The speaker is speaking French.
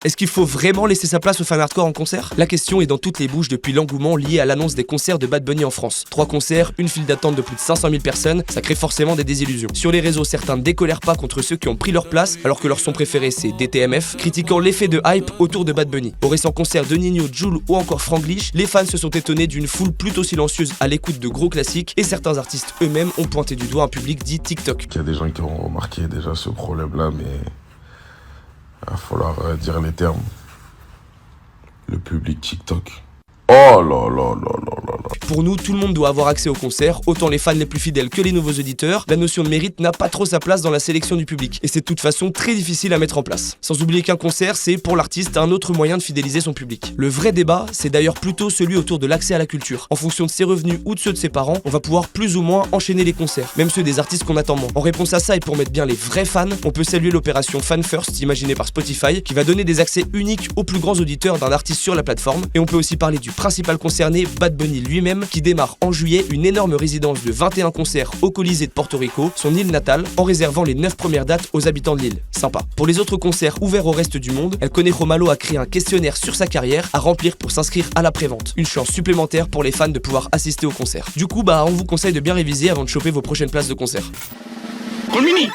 Est-ce qu'il faut vraiment laisser sa place aux fans hardcore en concert? La question est dans toutes les bouches depuis l'engouement lié à l'annonce des concerts de Bad Bunny en France. 3 concerts, une file d'attente de plus de 500 000 personnes, ça crée forcément des désillusions. Sur les réseaux, certains ne décolèrent pas contre ceux qui ont pris leur place alors que leur son préféré c'est DTMF, critiquant l'effet de hype autour de Bad Bunny. Au récent concert de Ninho, Jul ou encore Franglish, les fans se sont étonnés d'une foule plutôt silencieuse à l'écoute de gros classiques et certains artistes eux-mêmes ont pointé du doigt un public dit TikTok. Il y a des gens qui ont remarqué déjà ce problème-là, mais il va falloir dire les termes. Le public TikTok. Oh là là là là là là. Pour nous, tout le monde doit avoir accès au concert, autant les fans les plus fidèles que les nouveaux auditeurs. La notion de mérite n'a pas trop sa place dans la sélection du public, et c'est de toute façon très difficile à mettre en place. Sans oublier qu'un concert, c'est pour l'artiste un autre moyen de fidéliser son public. Le vrai débat, c'est d'ailleurs plutôt celui autour de l'accès à la culture. En fonction de ses revenus ou de ceux de ses parents, on va pouvoir plus ou moins enchaîner les concerts, même ceux des artistes qu'on attend moins. En réponse à ça et pour mettre bien les vrais fans, on peut saluer l'opération Fan First imaginée par Spotify, qui va donner des accès uniques aux plus grands auditeurs d'un artiste sur la plateforme, et on peut aussi parler du principal concerné, Bad Bunny lui-même, qui démarre en juillet une énorme résidence de 21 concerts au Colisée de Porto Rico, son île natale, en réservant les 9 premières dates aux habitants de l'île. Sympa. Pour les autres concerts ouverts au reste du monde, El Conejo Malo a créé un questionnaire sur sa carrière à remplir pour s'inscrire à la prévente. Une chance supplémentaire pour les fans de pouvoir assister au concert. Du coup, on vous conseille de bien réviser avant de choper vos prochaines places de concert. Con Mini